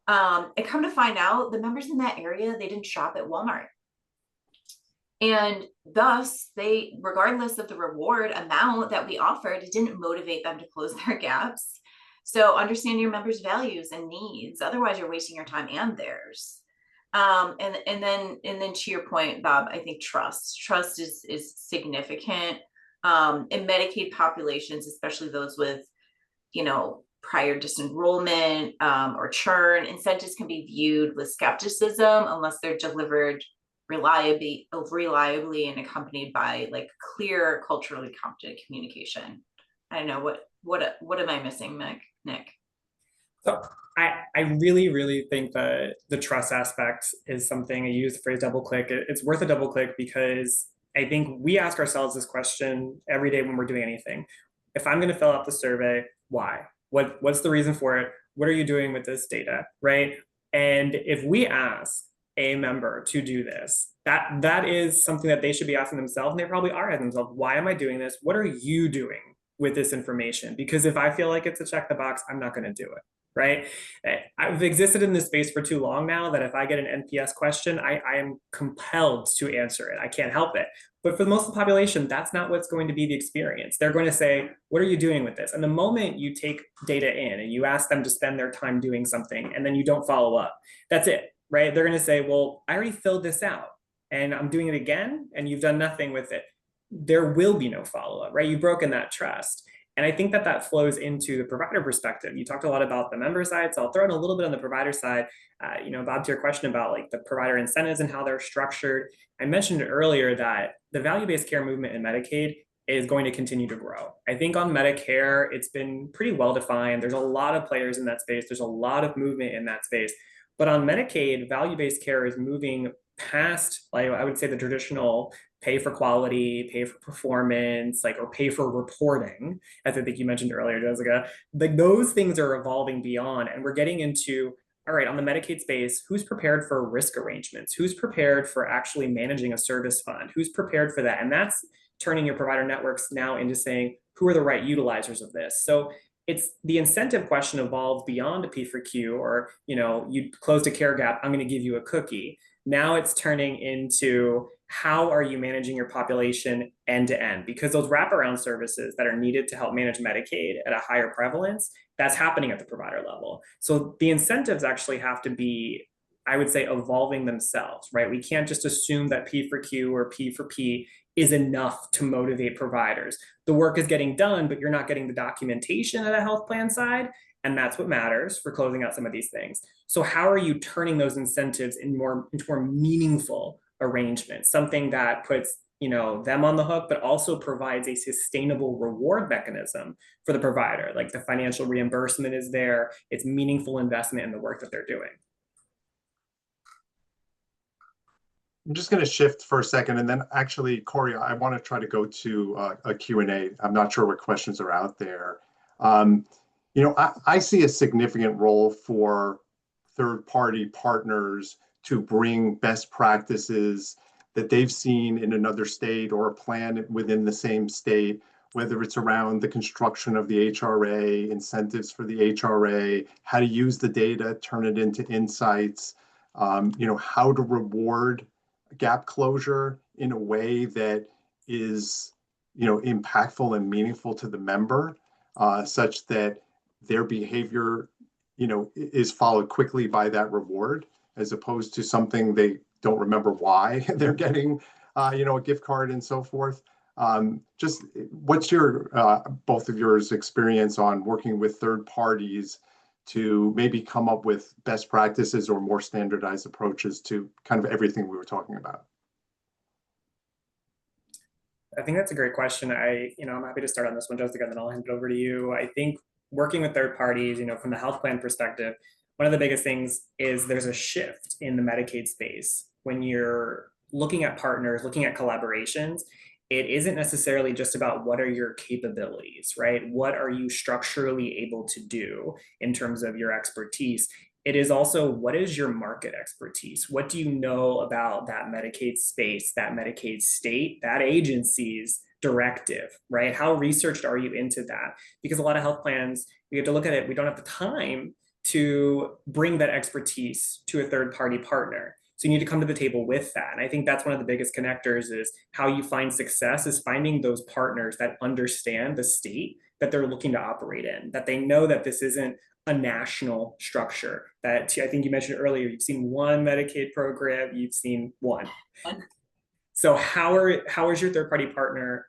And come to find out, the members in that area, they didn't shop at Walmart. And thus, they, regardless of the reward amount that we offered, it didn't motivate them to close their gaps. So understand your members' values and needs. Otherwise, you're wasting your time and theirs. And then to your point, Bob, I think trust is significant. In Medicaid populations, especially those with, prior disenrollment or churn, incentives can be viewed with skepticism unless they're delivered reliably and accompanied by like clear, culturally competent communication. I don't know what am I missing, Nick? So I really, really think that the trust aspect is something. I use the phrase double click. It's worth a double click because I think we ask ourselves this question every day when we're doing anything. If I'm going to fill out the survey, why? What's the reason for it? What are you doing with this data, right? And if we ask a member to do this, that is something that they should be asking themselves, and they probably are asking themselves, why am I doing this? What are you doing with this information? Because if I feel like it's a check the box, I'm not going to do it. Right? I've existed in this space for too long now that if I get an NPS question, I am compelled to answer it. I can't help it. But for the most of the population, that's not what's going to be the experience. They're going to say, what are you doing with this? And the moment you take data in and you ask them to spend their time doing something and then you don't follow up, that's it, right? They're going to say, well, I already filled this out and I'm doing it again and you've done nothing with it. There will be no follow-up, right? You've broken that trust. And I think that flows into the provider perspective. You talked a lot about the member side, so I'll throw in a little bit on the provider side. Bob, to your question about like the provider incentives and how they're structured, I mentioned earlier that the value-based care movement in Medicaid is going to continue to grow. I think on Medicare, it's been pretty well defined. There's a lot of players in that space. There's a lot of movement in that space. But on Medicaid, value-based care is moving past, like I would say, the traditional pay for quality, pay for performance, or pay for reporting, as I think you mentioned earlier, Jessica. Like those things are evolving beyond, and we're getting into, all right, on the Medicaid space, who's prepared for risk arrangements? Who's prepared for actually managing a service fund? Who's prepared for that? And that's turning your provider networks now into saying, who are the right utilizers of this? So it's the incentive question evolved beyond a P for Q, or, you closed a care gap, I'm going to give you a cookie. Now it's turning into how are you managing your population end to end? Because those wraparound services that are needed to help manage Medicaid at a higher prevalence, that's happening at the provider level. So the incentives actually have to be, I would say, evolving themselves, right? We can't just assume that P for Q or P for P is enough to motivate providers. The work is getting done, but you're not getting the documentation at a health plan side. And that's what matters for closing out some of these things. So how are you turning those incentives into more meaningful arrangements, something that puts them on the hook, but also provides a sustainable reward mechanism for the provider? Like the financial reimbursement is there, it's meaningful investment in the work that they're doing. I'm just going to shift for a second, and then actually, Corey, I want to try to go to a Q&A. I'm not sure what questions are out there. I see a significant role for third-party partners to bring best practices that they've seen in another state or a plan within the same state, whether it's around the construction of the HRA, incentives for the HRA, how to use the data, turn it into insights, how to reward gap closure in a way that is, impactful and meaningful to the member, such that their behavior, is followed quickly by that reward, as opposed to something they don't remember why they're getting, a gift card and so forth. Just what's your, both of yours experience on working with third parties to maybe come up with best practices or more standardized approaches to kind of everything we were talking about? I think that's a great question. I'm happy to start on this one, Jessica, and then I'll hand it over to you. I think working with third parties, from the health plan perspective, one of the biggest things is there's a shift in the Medicaid space. When you're looking at partners, looking at collaborations, it isn't necessarily just about what are your capabilities, right? What are you structurally able to do in terms of your expertise? It is also, what is your market expertise? What do you know about that Medicaid space, that Medicaid state, that agency's directive, right? How researched are you into that? Because a lot of health plans, we have to look at it, we don't have the time to bring that expertise to a third party partner. So you need to come to the table with that. And I think that's one of the biggest connectors is how you find success is finding those partners that understand the state that they're looking to operate in, that they know that this isn't a national structure. That I think you mentioned earlier, you've seen one Medicaid program, you've seen one. So how is your third party partner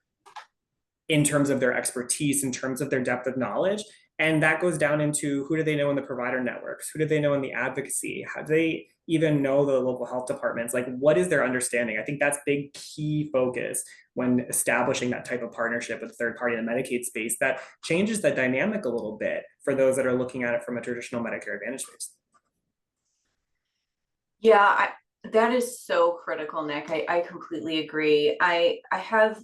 in terms of their expertise, in terms of their depth of knowledge? And that goes down into who do they know in the provider networks? Who do they know in the advocacy? How do they even know the local health departments? Like, what is their understanding? I think that's big key focus when establishing that type of partnership with a third party in the Medicaid space. That changes the dynamic a little bit for those that are looking at it from a traditional Medicare Advantage space. Yeah, that is so critical, Nick. I completely agree. I have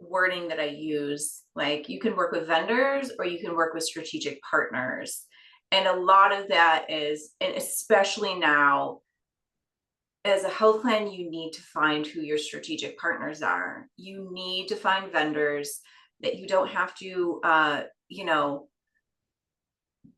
wording that I use, like you can work with vendors or you can work with strategic partners. And a lot of that is, and especially now, as a health plan, you need to find who your strategic partners are. You need to find vendors that you don't have to,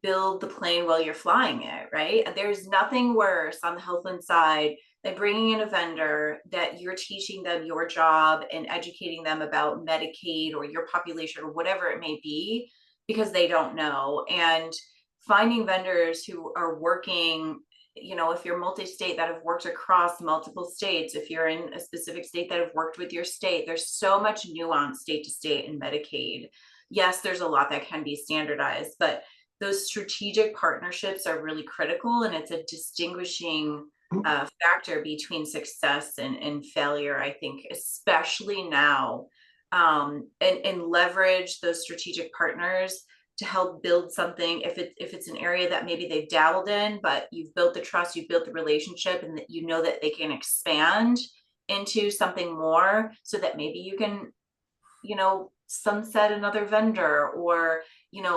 build the plane while you're flying it, right? There's nothing worse on the health plan side than bringing in a vendor that you're teaching them your job and educating them about Medicaid or your population or whatever it may be, because they don't know. And finding vendors who are working, if you're multi-state, that have worked across multiple states, if you're in a specific state that have worked with your state, there's so much nuance state to state in Medicaid. Yes, there's a lot that can be standardized, but those strategic partnerships are really critical, and it's a distinguishing factor between success and failure, I think, especially now, and leverage those strategic partners to help build something. If it's an area that maybe they've dabbled in, but you've built the trust, you've built the relationship, and that you know that they can expand into something more, so that maybe you can, sunset another vendor or,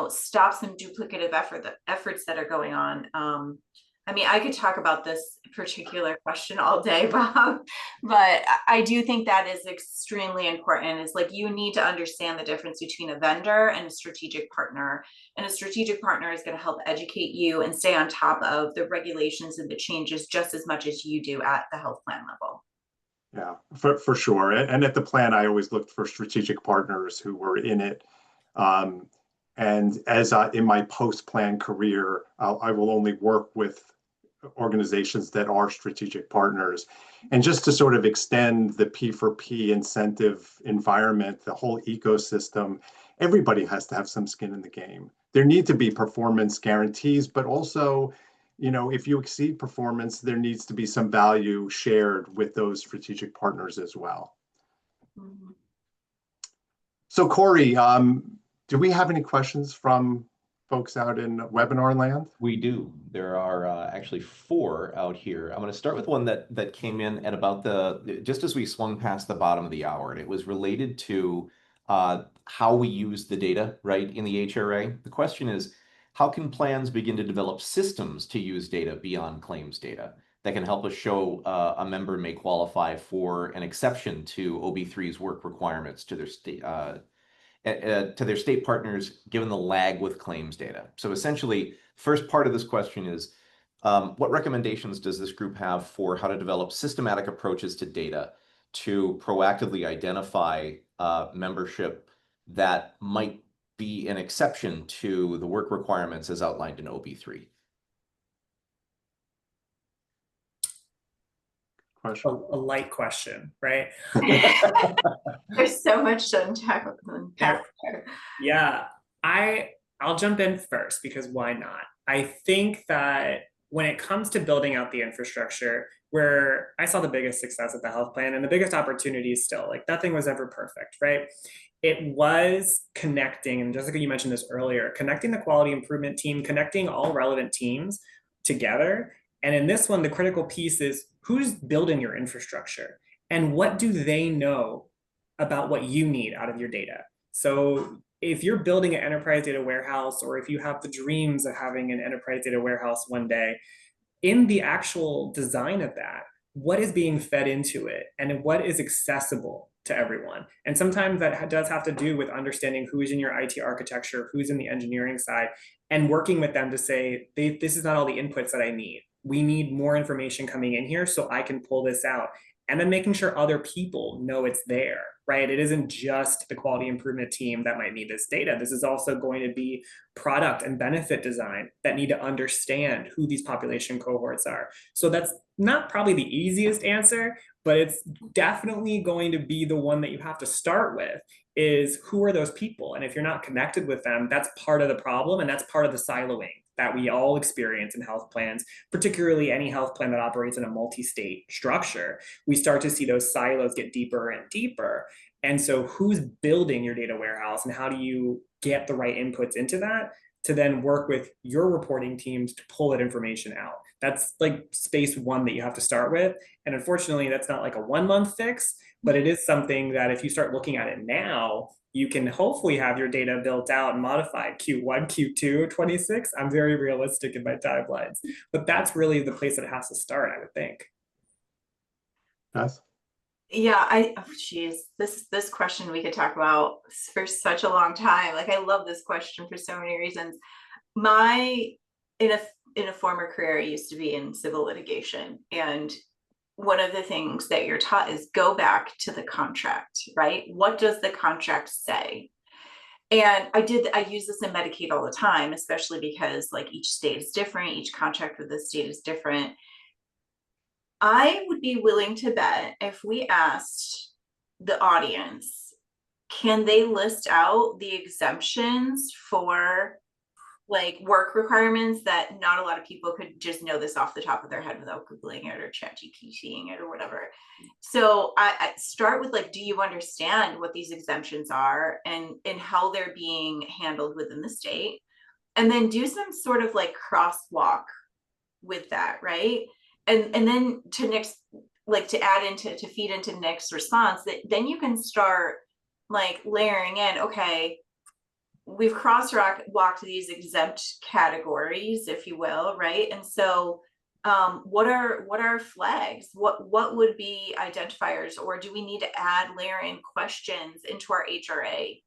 stop some duplicative efforts that are going on. I could talk about this particular question all day, Bob, but I do think that is extremely important. It's like, you need to understand the difference between a vendor and a strategic partner. And a strategic partner is going to help educate you and stay on top of the regulations and the changes just as much as you do at the health plan level. Yeah, for sure. And at the plan, I always looked for strategic partners who were in it. And as in my post-plan career, I will only work with organizations that are strategic partners. And just to sort of extend the P4P incentive environment, the whole ecosystem, everybody has to have some skin in the game. There need to be performance guarantees, but also, if you exceed performance, there needs to be some value shared with those strategic partners as well. Mm-hmm. So Corey, do we have any questions from folks out in webinar land? We do. There are actually 4 out here. I'm going to start with one that came in at about just as we swung past the bottom of the hour, and it was related to how we use the data, right, in the HRA. The question is, how can plans begin to develop systems to use data beyond claims data that can help us show a member may qualify for an exception to OB3's work requirements to their state partners, given the lag with claims data? So essentially, first part of this question is, what recommendations does this group have for how to develop systematic approaches to data to proactively identify membership that might be an exception to the work requirements as outlined in OB3? Question. A light question, right? There's so much to unpack there. Yeah, I'll jump in first because why not? I think that when it comes to building out the infrastructure, where I saw the biggest success of the health plan and the biggest opportunity still, like nothing was ever perfect, right? It was connecting, and Jessica, you mentioned this earlier, connecting the quality improvement team, connecting all relevant teams together. And in this one, the critical piece is who's building your infrastructure and what do they know about what you need out of your data. So if you're building an enterprise data warehouse, or if you have the dreams of having an enterprise data warehouse one day, in the actual design of that, what is being fed into it and what is accessible to everyone? And sometimes that does have to do with understanding who's in your IT architecture, who's in the engineering side, and working with them to say, this is not all the inputs that I need. We need more information coming in here so I can pull this out. And then making sure other people know it's there, right? It isn't just the quality improvement team that might need this data. This is also going to be product and benefit design that need to understand who these population cohorts are. So that's not probably the easiest answer, but it's definitely going to be the one that you have to start with, is who are those people? And if you're not connected with them, that's part of the problem, and that's part of the siloing that we all experience in health plans, particularly any health plan that operates in a multi-state structure. We start to see those silos get deeper and deeper. And so who's building your data warehouse, and how do you get the right inputs into that to then work with your reporting teams to pull that information out? That's like space one that you have to start with. And unfortunately, that's not like a 1 month fix, but it is something that if you start looking at it now, you can hopefully have your data built out and modified Q1, Q2, 26. I'm very realistic in my timelines, but that's really the place that it has to start, I would think. Yes. Yeah, geez, this question we could talk about for such a long time. Like, I love this question for so many reasons. In a former career, I used to be in civil litigation, and one of the things that you're taught is go back to the contract, right? What does the contract say? And I use this in Medicaid all the time, especially because like each state is different, each contract with the state is different. I would be willing to bet if we asked the audience, can they list out the exemptions for like work requirements that not a lot of people could just know this off the top of their head without Googling it or ChatGPTing it or whatever. So I start with like, do you understand what these exemptions are and how they're being handled within the state? And then do some sort of like crosswalk with that, right? And then to next, like to add into, to feed into Nick's response, that then you can start like layering in, okay, we've crosswalked these exempt categories, if you will, right? And so what are flags? What would be identifiers, or do we need to layer in questions into our HRA,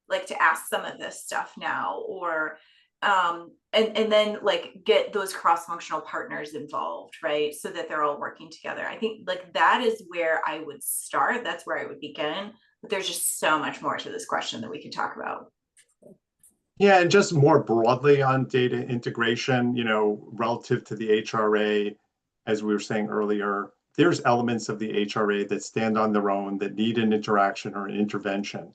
like to ask some of this stuff now, or and then like get those cross-functional partners involved, right? So that they're all working together. I think like that is where I would start. That's where I would begin. But there's just so much more to this question that we can talk about. Yeah, and just more broadly on data integration, relative to the HRA, as we were saying earlier, there's elements of the HRA that stand on their own that need an interaction or an intervention.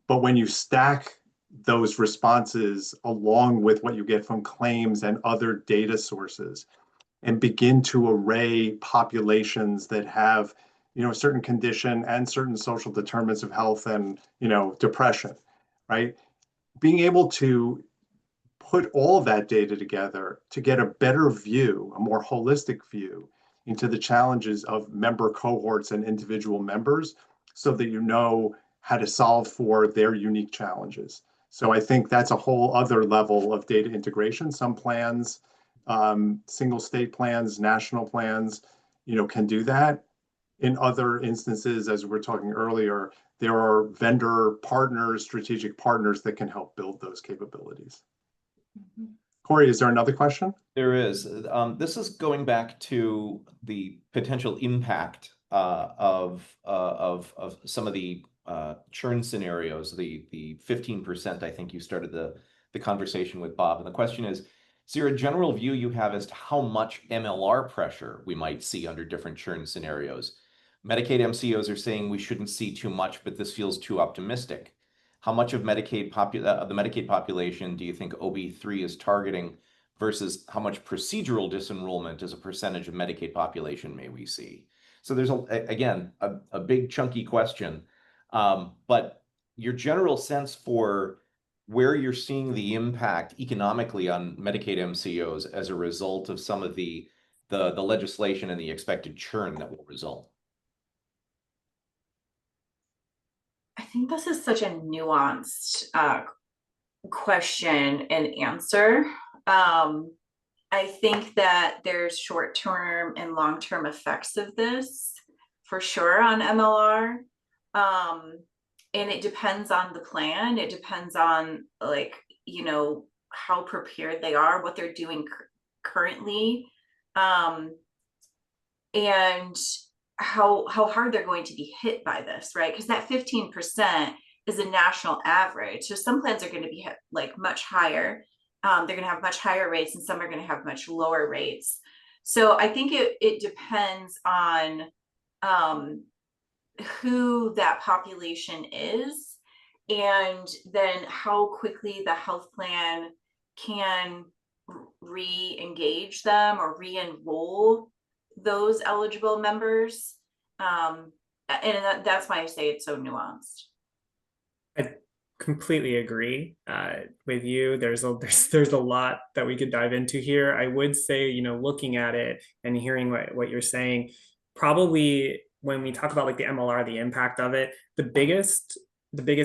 But when you stack those responses along with what you get from claims and other data sources and begin to array populations that have, a certain condition and certain social determinants of health and, depression, right? Being able to put all of that data together to get a better view, a more holistic view into the challenges of member cohorts and individual members, so that you know how to solve for their unique challenges. So I think that's a whole other level of data integration. Some plans, single state plans, national plans, can do that. In other instances, as we were talking earlier, there are vendor partners, strategic partners that can help build those capabilities. Corey, is there another question? There is. This is going back to the potential impact of some of the churn scenarios, the 15%. I think you started the conversation with, Bob. And the question is there a general view you have as to how much MLR pressure we might see under different churn scenarios? Medicaid MCOs are saying we shouldn't see too much, but this feels too optimistic. How much of the Medicaid population do you think OB3 is targeting versus how much procedural disenrollment as a percentage of Medicaid population may we see? So there's, again, a big chunky question, but your general sense for where you're seeing the impact economically on Medicaid MCOs as a result of some of the legislation and the expected churn that will result? I think this is such a nuanced question and answer. I think that there's short-term and long-term effects of this for sure on MLR. And it depends on the plan. It depends on, like, you know, how prepared they are, what they're doing currently, and how hard they're going to be hit by this, right? Because that 15% is a national average. So some plans are going to be hit like much higher. They're going to have much higher rates, and some are going to have much lower rates. So I think it depends on who that population is, and then how quickly the health plan can re-engage them or re-enroll those eligible members. And that's why I say it's so nuanced. I completely agree with you. There's a lot that we could dive into here. I would say, you know, looking at it and hearing what you're saying, probably when we talk about like the MLR, the impact of it, the biggest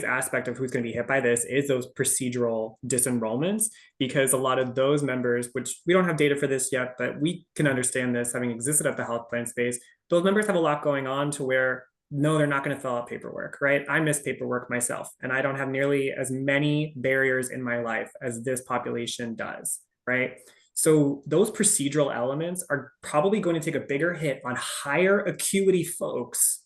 aspect of who's going to be hit by this is those procedural disenrollments, because a lot of those members, which we don't have data for this yet, but we can understand this having existed at the health plan space, those members have a lot going on to where, no, they're not going to fill out paperwork, right? I miss paperwork myself, and I don't have nearly as many barriers in my life as this population does, right? So those procedural elements are probably going to take a bigger hit on higher acuity folks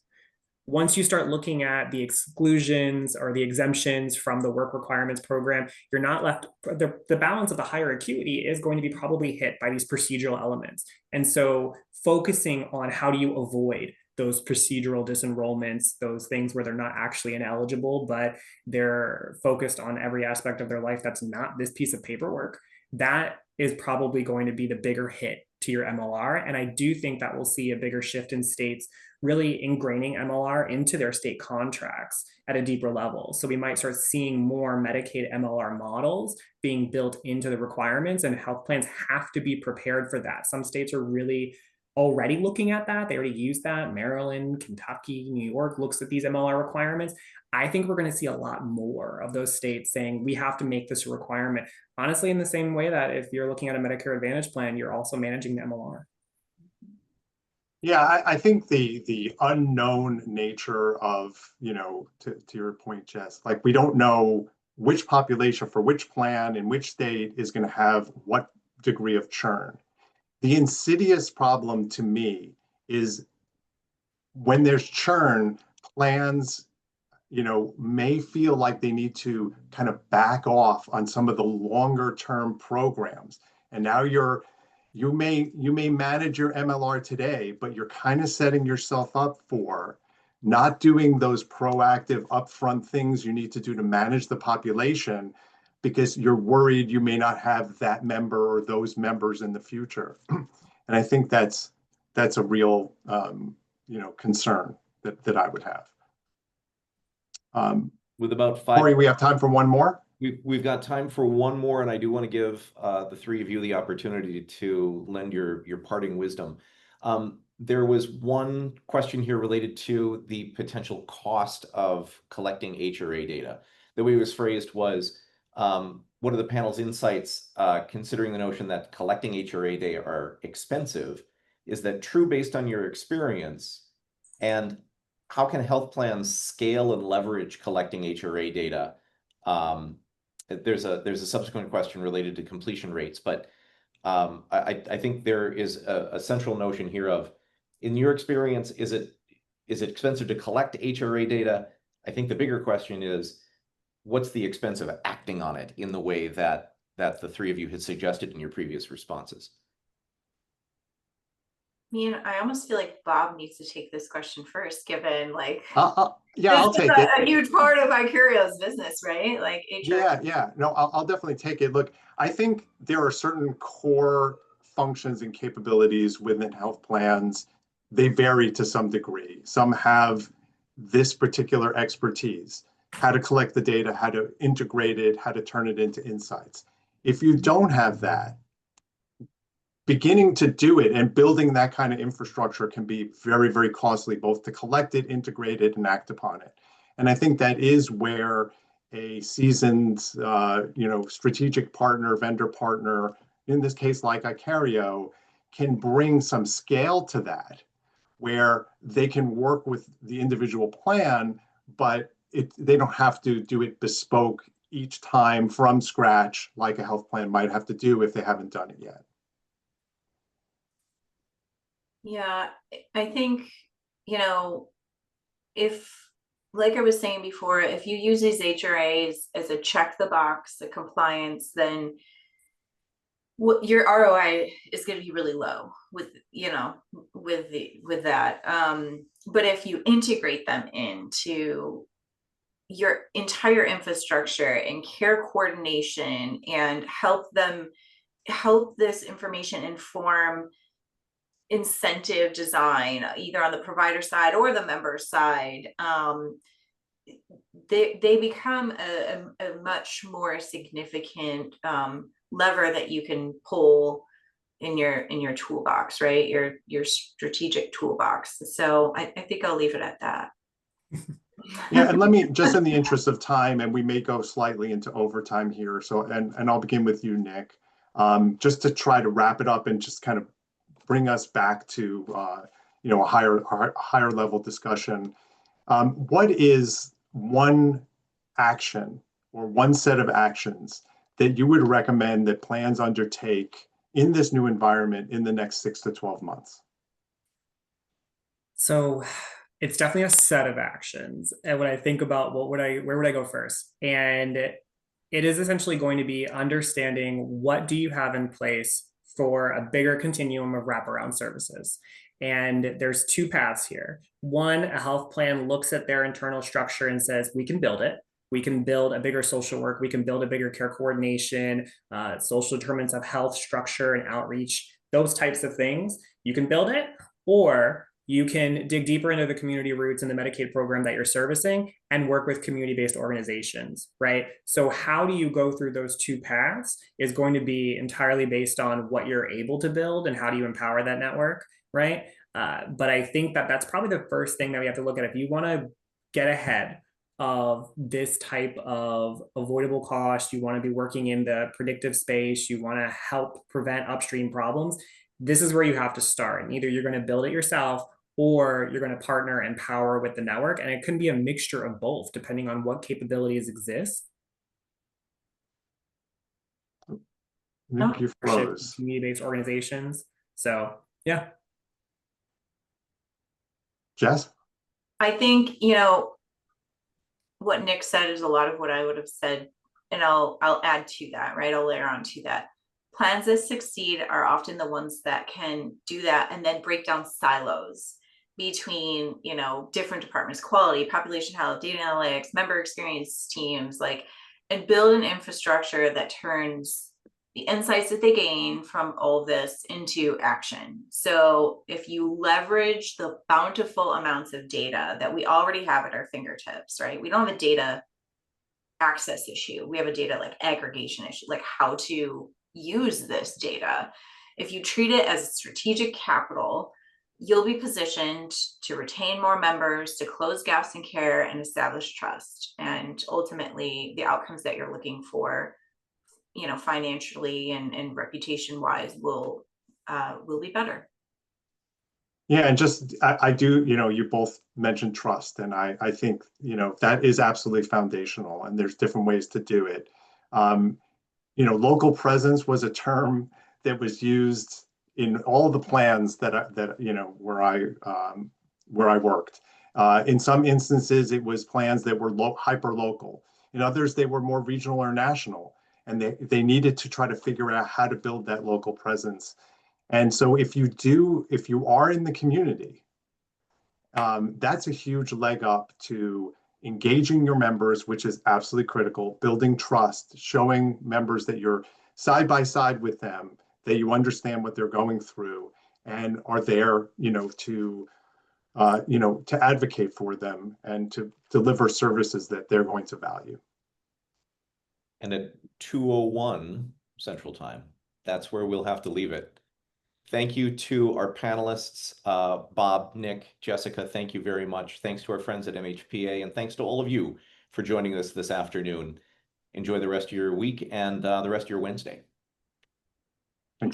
once you start looking at the exclusions or the exemptions from the work requirements program. You're not left, the balance of the higher acuity is going to be probably hit by these procedural elements. And so focusing on how do you avoid those procedural disenrollments, those things where they're not actually ineligible, but they're focused on every aspect of their life that's not this piece of paperwork, that is probably going to be the bigger hit to your MLR. And I do think that we'll see a bigger shift in states really ingraining MLR into their state contracts at a deeper level. So we might start seeing more Medicaid MLR models being built into the requirements, and health plans have to be prepared for that. Some states are really already looking at that. They already use that. Maryland, Kentucky, New York looks at these MLR requirements. I think we're going to see a lot more of those states saying we have to make this a requirement. Honestly, in the same way that if you're looking at a Medicare Advantage plan, you're also managing the MLR. Yeah, I think the unknown nature of, you know, to your point, Jess, like we don't know which population for which plan in which state is going to have what degree of churn. The insidious problem to me is when there's churn, plans, you know, may feel like they need to kind of back off on some of the longer term programs. And now you may manage your MLR today, but you're kind of setting yourself up for not doing those proactive upfront things you need to do to manage the population, because you're worried you may not have that member or those members in the future. And I think that's a real you know, concern that I would have. With about 5 Corey, we have time for one more. We've got time for one more, and I do want to give the three of you the opportunity to lend your parting wisdom. There was one question here related to the potential cost of collecting HRA data. The way it was phrased was, what are the panel's insights considering the notion that collecting HRA data are expensive? Is that true based on your experience? And how can health plans scale and leverage collecting HRA data? There's a subsequent question related to completion rates, but I think there is a central notion here of, in your experience, is it expensive to collect HRA data? I think the bigger question is, what's the expense of acting on it in the way that the three of you had suggested in your previous responses? I almost feel like Bob needs to take this question first, given like Yeah, I'll this is take it. a huge part of Icario's business, right? Like HR. Yeah. No, I'll definitely take it. Look, I think there are certain core functions and capabilities within health plans. They vary to some degree. Some have this particular expertise, how to collect the data, how to integrate it, how to turn it into insights. If you don't have that, beginning to do it and building that kind of infrastructure can be very, very costly, both to collect it, integrate it, and act upon it. And I think that is where a seasoned, strategic partner, vendor partner, in this case like Icario, can bring some scale to that, where they can work with the individual plan, but they don't have to do it bespoke each time from scratch like a health plan might have to do if they haven't done it yet. Yeah, I think, if, like I was saying before, if you use these HRAs as a check the box, the compliance, then your ROI is going to be really low with, with that. But if you integrate them into your entire infrastructure and care coordination and help this information inform incentive design, either on the provider side or the member side, they become a much more significant lever that you can pull in your toolbox, right? Your strategic toolbox. So I think I'll leave it at that. Yeah, and let me, just in the interest of time, and we may go slightly into overtime here, so, and I'll begin with you, Nick, just to try to wrap it up and just kind of bring us back to a higher level discussion. What is one action or one set of actions that you would recommend that plans undertake in this new environment in the next 6 to 12 months? So it's definitely a set of actions. And when I think about where would I go first? And it is essentially going to be understanding what do you have in place for a bigger continuum of wraparound services. And there's two paths here. One, a health plan looks at their internal structure and says, we can build it. We can build a bigger social work. We can build a bigger care coordination, social determinants of health structure and outreach, those types of things. You can build it, or you can dig deeper into the community roots in the Medicaid program that you're servicing and work with community-based organizations, right? So how do you go through those two paths is going to be entirely based on what you're able to build and how do you empower that network, right? But I think that that's probably the first thing that we have to look at. If you want to get ahead of this type of avoidable cost, you want to be working in the predictive space, you want to help prevent upstream problems, this is where you have to start. And either you're going to build it yourself or you're going to partner and power with the network. And it can be a mixture of both, depending on what capabilities exist. Nick, you froze. Community-based organizations. So, yeah. Jess? I think, what Nick said is a lot of what I would have said, and I'll add to that, right? I'll layer on to that. Plans that succeed are often the ones that can do that and then break down silos between, different departments, quality, population health, data analytics, member experience teams, and build an infrastructure that turns the insights that they gain from all this into action. So if you leverage the bountiful amounts of data that we already have at our fingertips, right? We don't have a data access issue. We have a data aggregation issue, how to use this data. If you treat it as strategic capital, you'll be positioned to retain more members, to close gaps in care and establish trust. And ultimately the outcomes that you're looking for, financially and reputation wise will be better. Yeah, and just I do, you both mentioned trust, and I think that is absolutely foundational, and there's different ways to do it. Local presence was a term that was used in all the plans that where I worked. In some instances, it was plans that were hyper local. In others, they were more regional or national, and they needed to try to figure out how to build that local presence. And so if you are in the community, that's a huge leg up to engaging your members, which is absolutely critical, building trust, showing members that you're side by side with them, that you understand what they're going through and are there, to advocate for them and to deliver services that they're going to value. And at 2:01 Central Time, that's where we'll have to leave it. Thank you to our panelists, Bob, Nick, Jessica, thank you very much. Thanks to our friends at MHPA, and thanks to all of you for joining us this afternoon. Enjoy the rest of your week and the rest of your Wednesday.